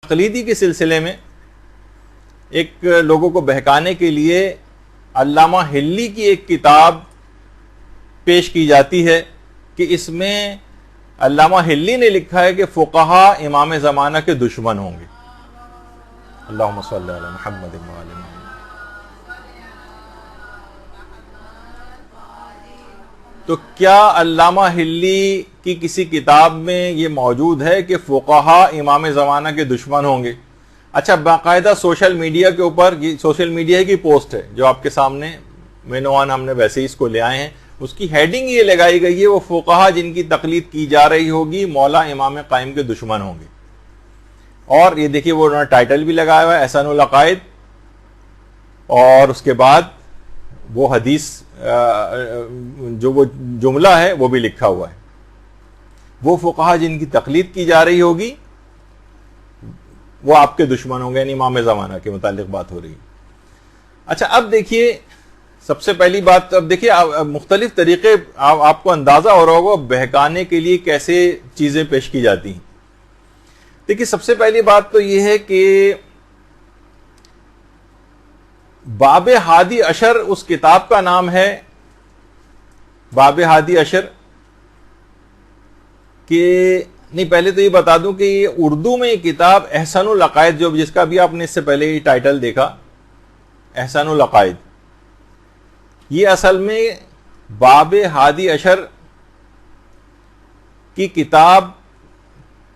تقلیدی کے سلسلے میں ایک لوگوں کو بہکانے کے لیے علامہ ہلی کی ایک کتاب پیش کی جاتی ہے کہ اس میں علامہ ہلی نے لکھا ہے کہ فقہا امام زمانہ کے دشمن ہوں گے. اللہم صلی علی محمد و علی محمد. تو کیا علامہ ہلی کی کسی کتاب میں یہ موجود ہے کہ فقہا امام زمانہ کے دشمن ہوں گے؟ اچھا، باقاعدہ سوشل میڈیا کے اوپر، سوشل میڈیا کی پوسٹ ہے جو آپ کے سامنے مینوان ہم نے ویسے ہی اس کو لے آئے ہیں. اس کی ہیڈنگ یہ لگائی گئی ہے وہ فقہا جن کی تقلید کی جا رہی ہوگی مولا امام قائم کے دشمن ہوں گے. اور یہ دیکھیے وہ انہوں نے ٹائٹل بھی لگایا ہوا ہے احسن العقائد، اور اس کے بعد وہ حدیث جو وہ جملہ ہے وہ بھی لکھا ہوا ہے، وہ فقہا جن کی تقلید کی جا رہی ہوگی وہ آپ کے دشمن ہوں گے، یعنی امام زمانہ کے متعلق بات ہو رہی ہے. اچھا، اب دیکھیے سب سے پہلی بات، اب دیکھیے مختلف طریقے آپ کو اندازہ ہو رہا ہوگا بہکانے کے لیے کیسے چیزیں پیش کی جاتی ہیں. دیکھیے سب سے پہلی بات تو یہ ہے کہ باب ہادی عشر اس کتاب کا نام ہے، باب ہادی عشر. کہ نہیں، پہلے تو یہ بتا دوں کہ یہ اردو میں کتاب احسن العقائد، جو جس کا بھی آپ نے اس سے پہلے ہی ٹائٹل دیکھا احسن العقائد، یہ اصل میں باب ہادی عشر کی کتاب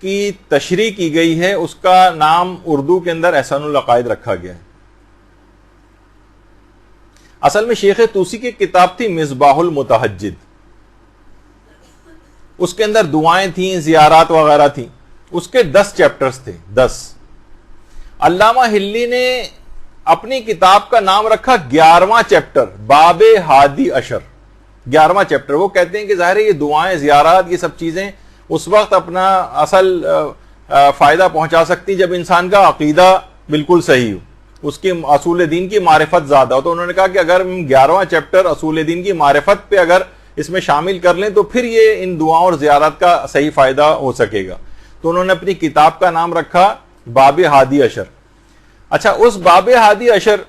کی تشریح کی گئی ہے، اس کا نام اردو کے اندر احسن العقائد رکھا گیا ہے. اصل میں شیخ طوسی کی کتاب تھی مصباح المتہجد، اس کے اندر دعائیں تھیں، زیارات وغیرہ تھیں، اس کے 10 چیپٹرز تھے، 10. علامہ ہلی نے اپنی کتاب کا نام رکھا 11واں چیپٹر باب ہادی عشر، 11واں چیپٹر. وہ کہتے ہیں کہ ظاہر ہے یہ دعائیں، زیارات، یہ سب چیزیں اس وقت اپنا اصل فائدہ پہنچا سکتی جب انسان کا عقیدہ بالکل صحیح ہو، اس کی اصول دین کی معرفت زیادہ ہو. تو انہوں نے کہا کہ اگر 11واں چیپٹر اصول دین کی معرفت پہ اگر اس میں شامل کر لیں تو پھر یہ ان دعاؤں اور زیارات کا صحیح فائدہ ہو سکے گا. تو انہوں نے اپنی کتاب کا نام رکھا باب ہادی عشر. اچھا، اس باب ہادی عشر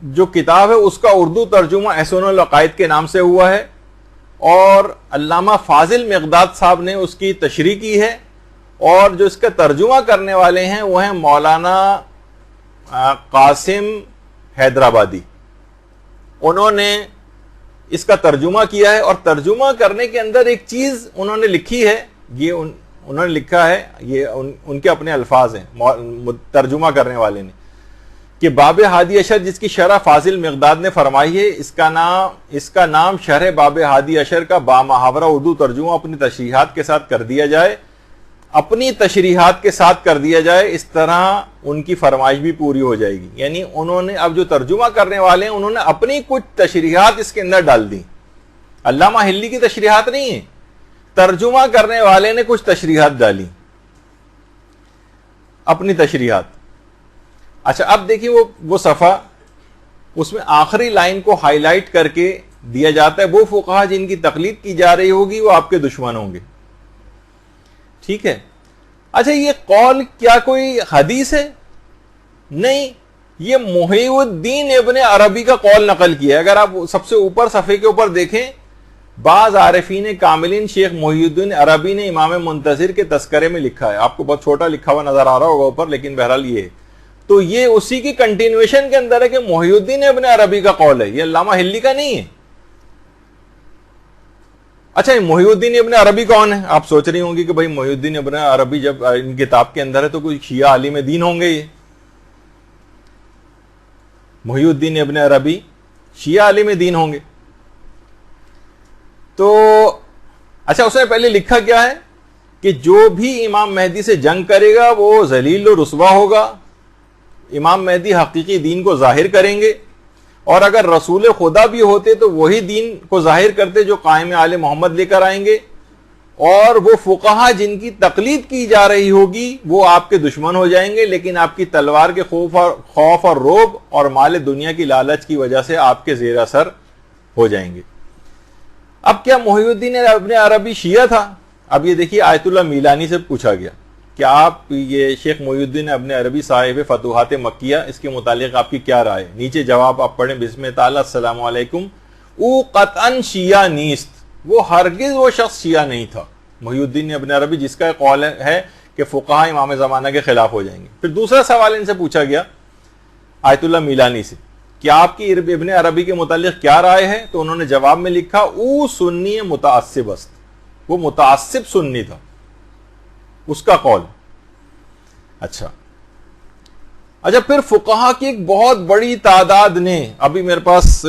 جو کتاب ہے اس کا اردو ترجمہ احسن العقائد کے نام سے ہوا ہے، اور علامہ فاضل مقداد صاحب نے اس کی تشریح کی ہے، اور جو اس کا ترجمہ کرنے والے ہیں وہ ہیں مولانا قاسم حیدرآبادی. انہوں نے اس کا ترجمہ کیا ہے، اور ترجمہ کرنے کے اندر ایک چیز انہوں نے لکھی ہے، یہ انہوں نے لکھا ہے، یہ ان کے اپنے الفاظ ہیں ترجمہ کرنے والے نے، کہ باب ہادی عشر جس کی شرح فاضل مقداد نے فرمائی ہے، اس کا نام شرح باب ہادی عشر کا بامحاورہ اردو ترجمہ اپنی تشریحات کے ساتھ کر دیا جائے، اپنی تشریحات کے ساتھ کر دیا جائے. اس طرح ان کی فرمائش بھی پوری ہو جائے گی. یعنی انہوں نے اب جو ترجمہ کرنے والے ہیں انہوں نے اپنی کچھ تشریحات اس کے اندر ڈال دی. علامہ ہلی کی تشریحات نہیں ہیں، ترجمہ کرنے والے نے کچھ تشریحات ڈالی، اپنی تشریحات. اچھا، اب دیکھیے وہ صفحہ، اس میں آخری لائن کو ہائی لائٹ کر کے دیا جاتا ہے وہ فقہا جن کی تقلید کی جا رہی ہوگی وہ آپ کے دشمن ہوں گے. ٹھیک ہے. اچھا، یہ قول کیا کوئی حدیث ہے؟ نہیں، یہ محی الدین ابن عربی کا قول نقل کیا ہے. اگر آپ سب سے اوپر صفحے کے اوپر دیکھیں، بعض عارفین کاملین شیخ محی الدین عربی نے امام منتظر کے تذکرے میں لکھا ہے. آپ کو بہت چھوٹا لکھا ہوا نظر آ رہا ہوگا اوپر، لیکن بہرحال یہ ہے. تو یہ اسی کی کنٹینویشن کے اندر ہے کہ محی الدین ابن عربی کا قول ہے، یہ علامہ ہلی کا نہیں ہے. اچھا، محی الدین ابن عربی کون ہے؟ آپ سوچ رہی ہوں گی کہ بھائی محی الدین ابن عربی جب ان کتاب کے اندر ہے تو کوئی شیعہ عالم دین ہوں گے. یہ محی الدین ابن عربی شیعہ عالم دین ہوں گے. تو اچھا، اس نے پہلے لکھا کیا ہے کہ جو بھی امام مہدی سے جنگ کرے گا وہ ذلیل و رسوا ہوگا. امام مہدی حقیقی دین کو ظاہر کریں گے، اور اگر رسول خدا بھی ہوتے تو وہی دین کو ظاہر کرتے جو قائم آل محمد لے کر آئیں گے. اور وہ فقہا جن کی تقلید کی جا رہی ہوگی وہ آپ کے دشمن ہو جائیں گے، لیکن آپ کی تلوار کے خوف اور رعب اور مال دنیا کی لالچ کی وجہ سے آپ کے زیر اثر ہو جائیں گے. اب کیا محی الدین ابن عربی شیعہ تھا؟ اب یہ دیکھیے آیت اللہ میلانی سے پوچھا گیا کہ آپ یہ شیخ محی الدین ابن عربی صاحب فتوحات مکیہ اس کے متعلق آپ کی کیا رائے؟ نیچے جواب آپ پڑھیں بسم تعالی السلام علیکم او قطعاً شیعہ نیست، وہ ہرگز وہ شخص شیعہ نہیں تھا محی الدین ابن عربی جس کا قول ہے کہ فقہا امام زمانہ کے خلاف ہو جائیں گے۔ پھر دوسرا سوال ان سے پوچھا گیا آیت اللہ میلانی سے کہ آپ کی ابن عربی کے متعلق کیا رائے ہے؟ تو انہوں نے جواب میں لکھا او سنی متعصب است، وہ متعصب سنی تھا، اس کا قول۔ اچھا پھر فقہا کی ایک بہت بڑی تعداد نے، ابھی میرے پاس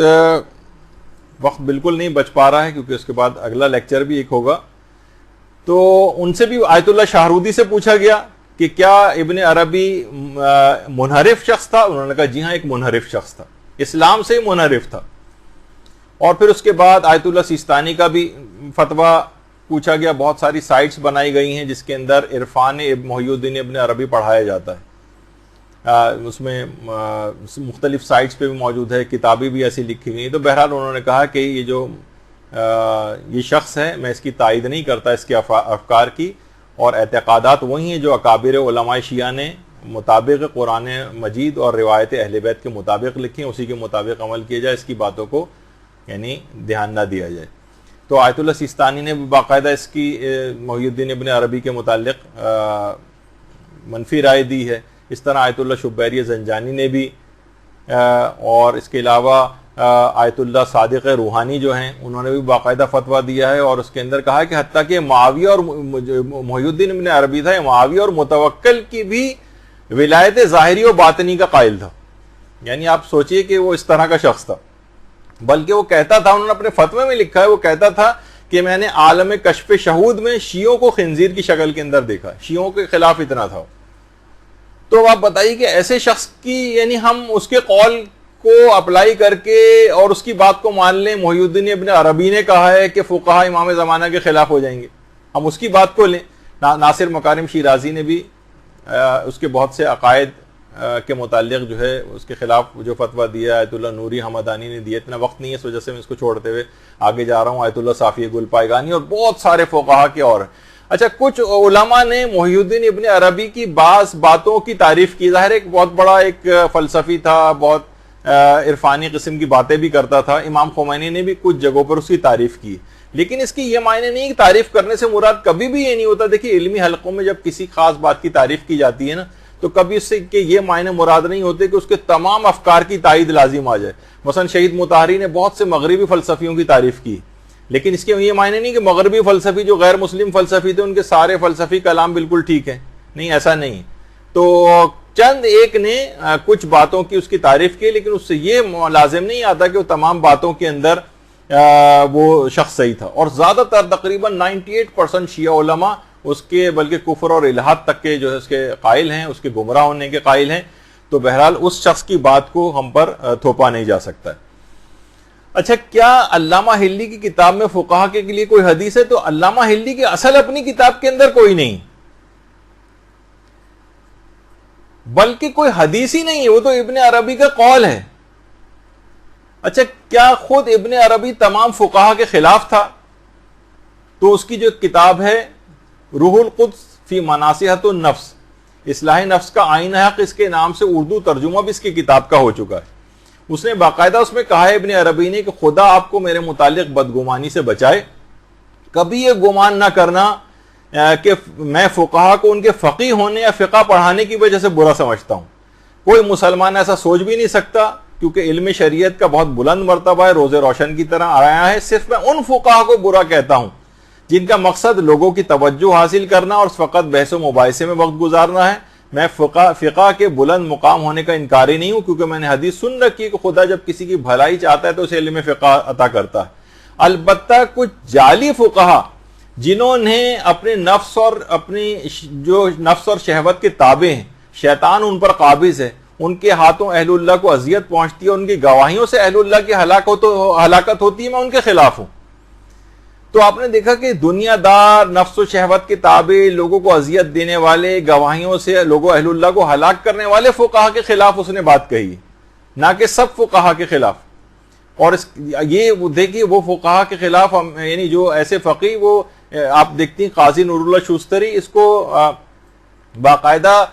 وقت بالکل نہیں بچ پا رہا ہے کیونکہ اس کے بعد اگلا لیکچر بھی ایک ہوگا، تو ان سے بھی آیت اللہ شاہرودی سے پوچھا گیا کہ کیا ابن عربی منحرف شخص تھا؟ انہوں نے کہا جی ہاں ایک منحرف شخص تھا، اسلام سے ہی منحرف تھا۔ اور پھر اس کے بعد آیت اللہ سیستانی کا بھی فتویٰ پوچھا گیا، بہت ساری سائٹس بنائی گئی ہیں جس کے اندر عرفان محی الدین ابن عربی پڑھایا جاتا ہے، اس میں مختلف سائٹس پہ بھی موجود ہے، کتابیں بھی ایسی لکھی گئی ہیں۔ تو بہرحال انہوں نے کہا کہ یہ جو یہ شخص ہے میں اس کی تائید نہیں کرتا، اس کے افکار کی، اور اعتقادات وہی ہیں جو اکابر علماء شیعہ نے مطابق قرآن مجید اور روایت اہل بیت کے مطابق لکھی ہیں، اسی کے مطابق عمل کیا جائے، اس کی باتوں کو یعنی دھیان نہ دیا جائے۔ تو آیت اللہ سیستانی نے بھی باقاعدہ اس کی محی الدین ابن عربی کے متعلق منفی رائے دی ہے، اس طرح آیت اللہ شبیری زنجانی نے بھی، اور اس کے علاوہ آیت اللہ صادق روحانی جو ہیں انہوں نے بھی باقاعدہ فتویٰ دیا ہے، اور اس کے اندر کہا کہ حتیٰ کہ معاویہ اور محی الدین ابن عربی تھا، معاویہ اور متوکل کی بھی ولایت ظاہری و باطنی کا قائل تھا، یعنی آپ سوچئے کہ وہ اس طرح کا شخص تھا۔ بلکہ وہ کہتا تھا، انہوں نے اپنے فتوے میں لکھا ہے، وہ کہتا تھا کہ میں نے عالم کشف شہود میں شیعوں کو خنزیر کی شکل کے اندر دیکھا، شیعوں کے خلاف اتنا تھا۔ تو آپ بتائیے کہ ایسے شخص کی یعنی ہم اس کے قول کو اپلائی کر کے اور اس کی بات کو مان لیں، محی الدین ابن عربی نے کہا ہے کہ فقہا امام زمانہ کے خلاف ہو جائیں گے، ہم اس کی بات کو لیں۔ ناصر مکارم شیرازی نے بھی اس کے بہت سے عقائد کے متعلق جو ہے اس کے خلاف جو فتویٰ دیا، آیت اللہ نوری حمدانی نے دیا۔ اتنا وقت نہیں ہے اس وجہ سے میں اس کو چھوڑتے ہوئے آگے جا رہا ہوں، آیت اللہ صافی گل پائگانی اور بہت سارے فقہا کے اور۔ اچھا کچھ علماء نے محی الدین ابن عربی کی بعض باتوں کی تعریف کی، ظاہر ایک بہت بڑا ایک فلسفی تھا، بہت عرفانی قسم کی باتیں بھی کرتا تھا، امام خمینی نے بھی کچھ جگہوں پر اس کی تعریف کی، لیکن اس کی یہ معنی نہیں کہ تعریف کرنے سے مراد کبھی بھی یہ نہیں ہوتا۔ دیکھیے علمی حلقوں میں جب کسی خاص بات کی تعریف کی جاتی ہے نا، تو کبھی اس سے کہ یہ معنی مراد نہیں ہوتے کہ اس کے تمام افکار کی تائید لازم آ جائے۔ مثلا شہید مطہری نے بہت سے مغربی فلسفیوں کی تعریف کی، لیکن اس کے یہ معنی نہیں کہ مغربی فلسفی جو غیر مسلم فلسفی تھے ان کے سارے فلسفی کلام بالکل ٹھیک ہیں، نہیں، ایسا نہیں۔ تو چند ایک نے کچھ باتوں کی اس کی تعریف کی، لیکن اس سے یہ لازم نہیں آتا کہ وہ تمام باتوں کے اندر وہ شخص صحیح تھا۔ اور زیادہ تر تقریباً 98% شیعہ علماء اس کے بلکہ کفر اور الحاد تک کے جو ہے اس کے قائل ہیں، اس کے گمراہ ہونے کے قائل ہیں۔ تو بہرحال اس شخص کی بات کو ہم پر تھوپا نہیں جا سکتا ہے۔ اچھا کیا علامہ ہلی کی کتاب میں فقہا کے لیے کوئی حدیث ہے؟ تو علامہ ہلی کی اصل اپنی کتاب کے اندر کوئی نہیں، بلکہ کوئی حدیث ہی نہیں ہے، وہ تو ابن عربی کا قول ہے۔ اچھا کیا خود ابن عربی تمام فقہا کے خلاف تھا؟ تو اس کی جو کتاب ہے روح القدس فی مناصحۃ النفس، اصلاح نفس کا آئین حق، اس کے نام سے اردو ترجمہ بھی اس کی کتاب کا ہو چکا ہے۔ اس نے باقاعدہ اس میں کہا ہے ابن عربی نے کہ خدا آپ کو میرے متعلق بدگمانی سے بچائے، کبھی یہ گمان نہ کرنا کہ میں فقہا کو ان کے فقیہ ہونے یا فقہ پڑھانے کی وجہ سے برا سمجھتا ہوں۔ کوئی مسلمان ایسا سوچ بھی نہیں سکتا، کیونکہ علم شریعت کا بہت بلند مرتبہ ہے، روز روشن کی طرح آیا ہے۔ صرف میں ان فقہا کو برا کہتا ہوں جن کا مقصد لوگوں کی توجہ حاصل کرنا اور فقط بحث و مباحثے میں وقت گزارنا ہے۔ میں فقہ کے بلند مقام ہونے کا انکاری نہیں ہوں، کیونکہ میں نے حدیث سن رکھی ہے کہ خدا جب کسی کی بھلائی چاہتا ہے تو اسے علم فقہ عطا کرتا ہے۔ البتہ کچھ جعلی فقہا جنہوں نے اپنے نفس اور شہوت کے تابع ہیں، شیطان ان پر قابض ہے، ان کے ہاتھوں اہل اللہ کو اذیت پہنچتی ہے، ان کی گواہیوں سے اہل اللہ کی ہلاکت ہوتی ہے، میں ان کے خلاف ہوں۔ تو آپ نے دیکھا کہ دنیا دار، نفس و شہوت کے تابع، لوگوں کو اذیت دینے والے، گواہیوں سے لوگوں اہل اللہ کو ہلاک کرنے والے فقہا کے خلاف اس نے بات کہی، نہ کہ سب فقہا کے خلاف۔ اور یہ دیکھیے وہ فقہا کے خلاف یعنی جو ایسے فقیہ وہ آپ دیکھتی ہیں قاضی نور اللہ شوستری، اس کو باقاعدہ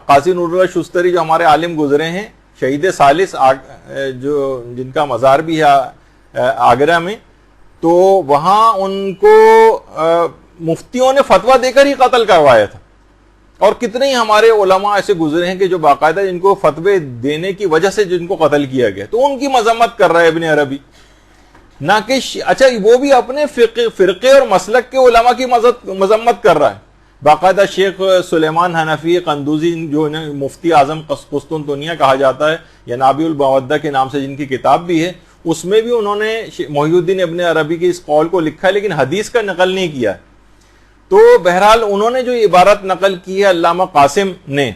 قاضی نور اللہ شوستری جو ہمارے عالم گزرے ہیں، شہید ثالث، جو جن کا مزار بھی ہے آگرہ میں، تو وہاں ان کو مفتیوں نے فتویٰ دے کر ہی قتل کروایا تھا. اور کتنے ہی ہمارے علماء ایسے گزرے ہیں کہ جو باقاعدہ جن کو فتوے دینے کی وجہ سے جن کو قتل کیا گیا، تو ان کی مذمت کر رہا ہے ابن عربی، نہ کہ اچھا وہ بھی اپنے فرقے اور مسلک کے علماء کی مذمت کر رہا ہے. باقاعدہ شیخ سلیمان حنفی قندوزی، جو مفتی اعظم قسطنطنیہ کہا جاتا ہے، یا نابی المودہ کے نام سے جن کی کتاب بھی ہے، اس میں بھی انہوں نے محی الدین ابن عربی کے اس قول کو لکھا ہے، لیکن حدیث کا نقل نہیں کیا ہے. تو بہرحال انہوں نے جو عبارت نقل کی ہے علامہ قاسم نے،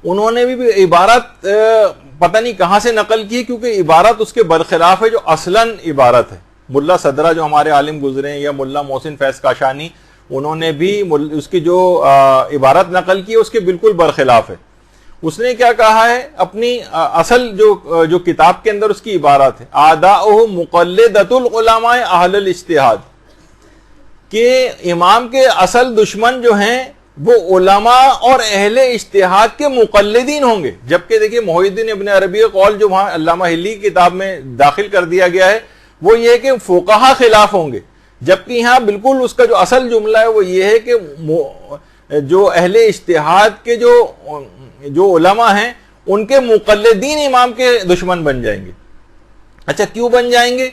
انہوں نے بھی عبارت پتہ نہیں کہاں سے نقل کی ہے، کیونکہ عبارت اس کے برخلاف ہے جو اصلاً عبارت ہے. ملا صدرہ جو ہمارے عالم گزرے ہیں، یا ملا محسن فیض کاشانی، انہوں نے بھی اس کی جو عبارت نقل کی ہے اس کے بالکل برخلاف ہے. اس نے کیا کہا ہے، اپنی اصل جو کتاب کے اندر اس کی عبارت ہے، اعداؤہ مقلدۃ العلماء اہل الاجتہاد، کہ امام کے اصل دشمن جو ہیں وہ علماء اور اہل اجتہاد کے مقلدین ہوں گے. جبکہ دیکھیے محی الدین ابن عربی کا قول جو وہاں علامہ ہلی کی کتاب میں داخل کر دیا گیا ہے وہ یہ ہے کہ فقہا خلاف ہوں گے، جبکہ یہاں بالکل اس کا جو اصل جملہ ہے وہ یہ ہے کہ جو اہل اجتہاد کے جو علماء ہیں ان کے مقلدین امام کے دشمن بن جائیں گے. اچھا کیوں بن جائیں گے؟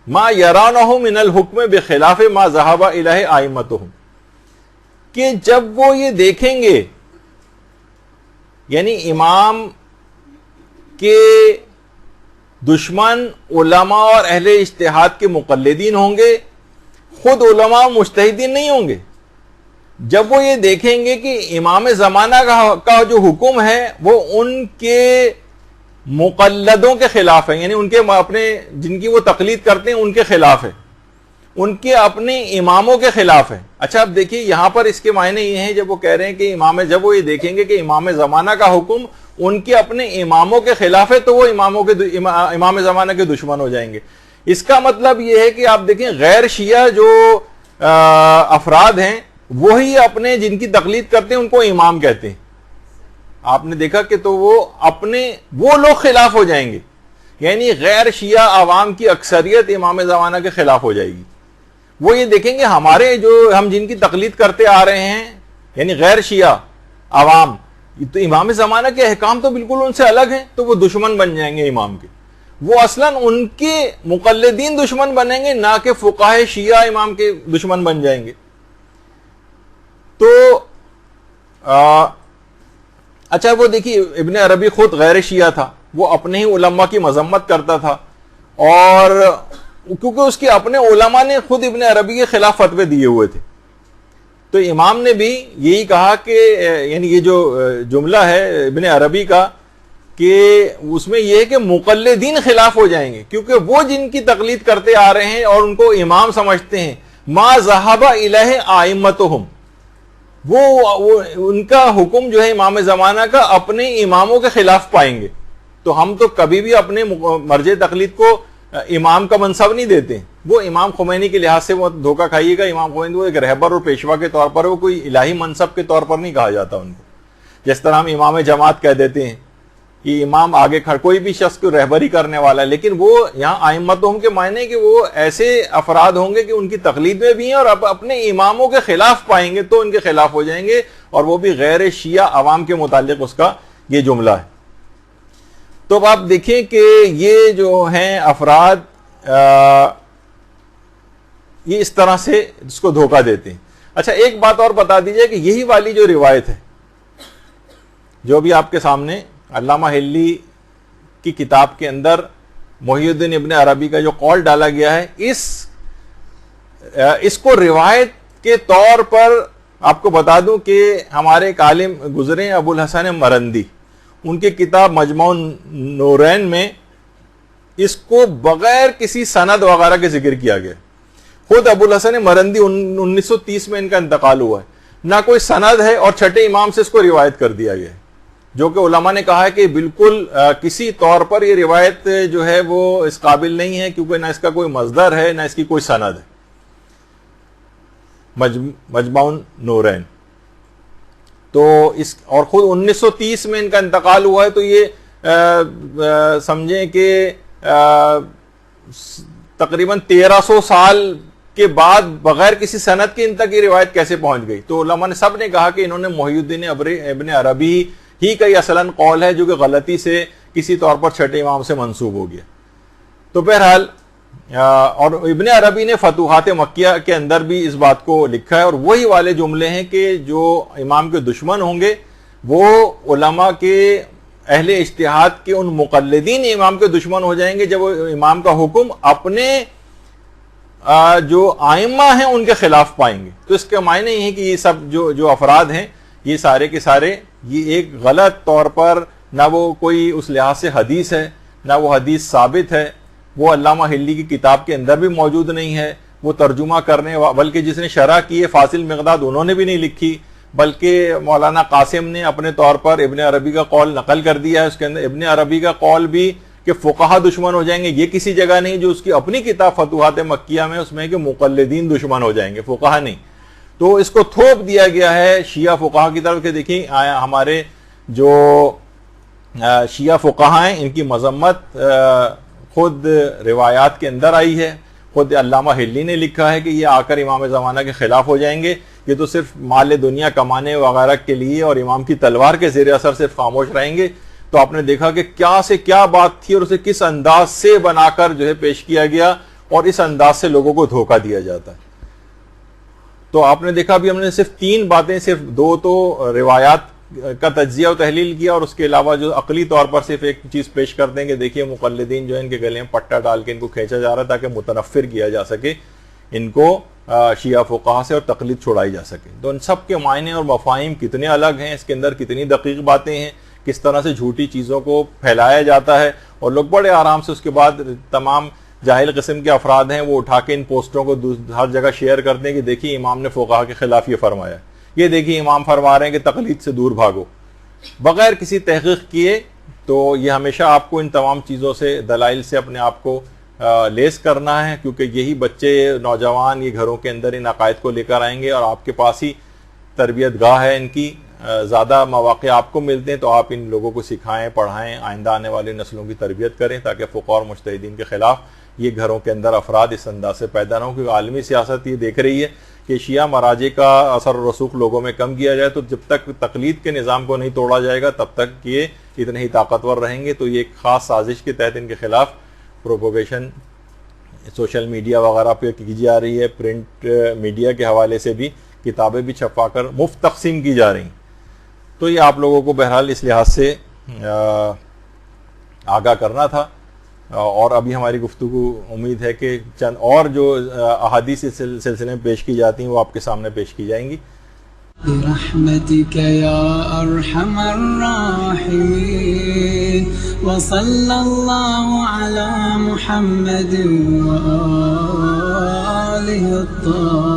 ما یرانہ من الحکم بخلاف ما ذهب الیہ ائمتہم، کہ جب وہ یہ دیکھیں گے، یعنی امام کے دشمن علماء اور اہل اجتہاد کے مقلدین ہوں گے، خود علماء مجتہدین نہیں ہوں گے. جب وہ یہ دیکھیں گے کہ امام زمانہ کا جو حکم ہے وہ ان کے مقلدوں کے خلاف ہے، یعنی ان کے اپنے جن کی وہ تقلید کرتے ہیں ان کے خلاف ہے، ان کے اپنے اماموں کے خلاف ہے. اچھا اب دیکھیے یہاں پر اس کے معنی یہ ہیں، جب وہ کہہ رہے ہیں کہ جب وہ یہ دیکھیں گے کہ امام زمانہ کا حکم ان کے اپنے اماموں کے خلاف ہے، تو وہ امام زمانہ کے دشمن ہو جائیں گے. اس کا مطلب یہ ہے کہ آپ دیکھیں غیر شیعہ جو افراد ہیں وہی اپنے جن کی تقلید کرتے ہیں ان کو امام کہتے ہیں. آپ نے دیکھا کہ تو وہ لوگ خلاف ہو جائیں گے، یعنی غیر شیعہ عوام کی اکثریت امام زمانہ کے خلاف ہو جائے گی. وہ یہ دیکھیں گے ہمارے ہم جن کی تقلید کرتے آ رہے ہیں، یعنی غیر شیعہ عوام، تو امام زمانہ کے احکام تو بالکل ان سے الگ ہیں، تو وہ دشمن بن جائیں گے امام کے. وہ اصلاً ان کے مقلدین دشمن بنیں گے، نہ کہ فقہائے شیعہ امام کے دشمن بن جائیں گے. تو اچھا وہ دیکھیے ابن عربی خود غیر شیعہ تھا، وہ اپنے ہی علماء کی مذمت کرتا تھا، اور کیونکہ اس کے اپنے علماء نے خود ابن عربی کے خلاف فتوے دیے ہوئے تھے، تو امام نے بھی یہی کہا کہ یعنی یہ جو جملہ ہے ابن عربی کا کہ اس میں یہ ہے کہ مقلدین خلاف ہو جائیں گے، کیونکہ وہ جن کی تقلید کرتے آ رہے ہیں اور ان کو امام سمجھتے ہیں، ما ذهب الیہ ائمتہم، وہ ان کا حکم جو ہے امام زمانہ کا اپنے اماموں کے خلاف پائیں گے. تو ہم تو کبھی بھی اپنے مرجع تقلید کو امام کا منصب نہیں دیتے. وہ امام خمینی کے لحاظ سے وہ دھوکہ کھائیے گا، امام خمینی وہ ایک رہبر اور پیشوا کے طور پر، وہ کوئی الہی منصب کے طور پر نہیں کہا جاتا ان کو. جس طرح ہم امام جماعت کہہ دیتے ہیں کہ امام آگے کوئی بھی شخص کو رہبری کرنے والا ہے، لیکن وہ یہاں ائمتہم کے معنی کہ وہ ایسے افراد ہوں گے کہ ان کی تقلید میں بھی ہیں اور اپنے اماموں کے خلاف پائیں گے تو ان کے خلاف ہو جائیں گے، اور وہ بھی غیر شیعہ عوام کے متعلق اس کا یہ جملہ ہے. تو اب آپ دیکھیں کہ یہ جو ہیں افراد یہ اس طرح سے اس کو دھوکہ دیتے ہیں. اچھا ایک بات اور بتا دیجئے کہ یہی والی جو روایت ہے جو بھی آپ کے سامنے علامہ ہلی کی کتاب کے اندر محی الدین ابن عربی کا جو قول ڈالا گیا ہے، اس کو روایت کے طور پر آپ کو بتا دوں کہ ہمارے ایک عالم گزرے ہیں ابو الحسن مرندی، ان کی کتاب مجموع نورین میں اس کو بغیر کسی سند وغیرہ کے ذکر کیا گیا. خود ابو الحسن مرندی 1930 میں ان کا انتقال ہوا ہے، نہ کوئی سند ہے اور چھٹے امام سے اس کو روایت کر دیا گیا ہے. جو کہ علماء نے کہا ہے کہ بالکل کسی طور پر یہ روایت جو ہے وہ اس قابل نہیں ہے، کیونکہ نہ اس کا کوئی مصدر ہے نہ اس کی کوئی سند ہے. مجمع نورین. تو اس اور خود 1930 میں ان کا انتقال ہوا ہے، تو یہ سمجھیں کہ تقریباً 1300 سال کے بعد بغیر کسی سند کے ان تک یہ روایت کیسے پہنچ گئی. تو علماء نے سب نے کہا کہ انہوں نے محی الدین ابن عربی ہی کا یہ اصلاً قول ہے جو کہ غلطی سے کسی طور پر چھٹے امام سے منسوب ہو گیا. تو بہرحال اور ابن عربی نے فتوحات مکیہ کے اندر بھی اس بات کو لکھا ہے، اور وہی والے جملے ہیں کہ جو امام کے دشمن ہوں گے وہ علماء کے اہل اجتہاد کے ان مقلدین امام کے دشمن ہو جائیں گے جب وہ امام کا حکم اپنے جو آئمہ ہیں ان کے خلاف پائیں گے. تو اس کا معنی یہ ہے کہ یہ سب جو افراد ہیں یہ سارے کے سارے یہ ایک غلط طور پر نہ وہ کوئی اس لحاظ سے حدیث ہے نہ وہ حدیث ثابت ہے، وہ علامہ ہلی کی کتاب کے اندر بھی موجود نہیں ہے، وہ ترجمہ کرنے بلکہ جس نے شرح کی ہے فاضل مقداد انہوں نے بھی نہیں لکھی، بلکہ مولانا قاسم نے اپنے طور پر ابن عربی کا قول نقل کر دیا ہے. اس کے اندر ابن عربی کا قول بھی کہ فقہا دشمن ہو جائیں گے یہ کسی جگہ نہیں. جو اس کی اپنی کتاب فتوحات مکیہ میں اس میں کہ مقلدین دشمن ہو جائیں گے، فقہا نہیں. تو اس کو تھوپ دیا گیا ہے شیعہ فقہا کی طرف کہ دیکھیں ہمارے جو شیعہ فقہا ہیں ان کی مذمت خود روایات کے اندر آئی ہے. خود علامہ ہلی نے لکھا ہے کہ یہ آ کر امام زمانہ کے خلاف ہو جائیں گے، یہ تو صرف مال دنیا کمانے وغیرہ کے لیے اور امام کی تلوار کے زیر اثر صرف خاموش رہیں گے. تو آپ نے دیکھا کہ کیا سے کیا بات تھی اور اسے کس انداز سے بنا کر جو ہے پیش کیا گیا، اور اس انداز سے لوگوں کو دھوکہ دیا جاتا ہے. تو آپ نے دیکھا بھی ہم نے صرف 3 باتیں، صرف 2 تو روایات کا تجزیہ و تحلیل کیا، اور اس کے علاوہ جو عقلی طور پر صرف ایک چیز پیش کر دیں کہ دیکھیے مقلدین جو ہے ان کے گلے میں پٹا ڈال کے ان کو کھینچا جا رہا ہے تاکہ متنفر کیا جا سکے ان کو شیعہ فقہا سے اور تقلید چھڑائی جا سکے. تو ان سب کے معنی اور مفاہیم کتنے الگ ہیں، اس کے اندر کتنی دقیق باتیں ہیں، کس طرح سے جھوٹی چیزوں کو پھیلایا جاتا ہے، اور لوگ بڑے آرام سے اس کے بعد تمام جاہل قسم کے افراد ہیں وہ اٹھا کے ان پوسٹروں کو ہر جگہ شیئر کرتے ہیں کہ دیکھیے امام نے فقہا کے خلاف یہ فرمایا، یہ دیکھیے امام فرما رہے ہیں کہ تقلید سے دور بھاگو، بغیر کسی تحقیق کیے. تو یہ ہمیشہ آپ کو ان تمام چیزوں سے دلائل سے اپنے آپ کو لیس کرنا ہے، کیونکہ یہی بچے نوجوان یہ گھروں کے اندر ان عقائد کو لے کر آئیں گے، اور آپ کے پاس ہی تربیت گاہ ہے ان کی، زیادہ مواقع آپ کو ملتے ہیں. تو آپ ان لوگوں کو سکھائیں، پڑھائیں، آئندہ آنے والے نسلوں کی تربیت کریں تاکہ فقہا اور مجتہدین کے خلاف یہ گھروں کے اندر افراد اس انداز سے پیدا نہ ہوں. کیونکہ عالمی سیاست یہ دیکھ رہی ہے کہ شیعہ مراجع کا اثر و رسوخ لوگوں میں کم کیا جائے، تو جب تک تقلید کے نظام کو نہیں توڑا جائے گا تب تک یہ اتنے ہی طاقتور رہیں گے. تو یہ ایک خاص سازش کے تحت ان کے خلاف پروپوگیشن سوشل میڈیا وغیرہ پہ کی جا رہی ہے، پرنٹ میڈیا کے حوالے سے بھی کتابیں بھی چھپا کر مفت تقسیم کی جا رہی ہیں. تو یہ آپ لوگوں کو بہرحال اس لحاظ سے آگاہ کرنا تھا. اور ابھی ہماری گفتگو امید ہے کہ چند اور جو احادیث اس سلسلے میں پیش کی جاتی ہیں وہ آپ کے سامنے پیش کی جائیں گی. برحمتك يا أرحم الراحمين وصلى الله على محمد وآله الطاهرين.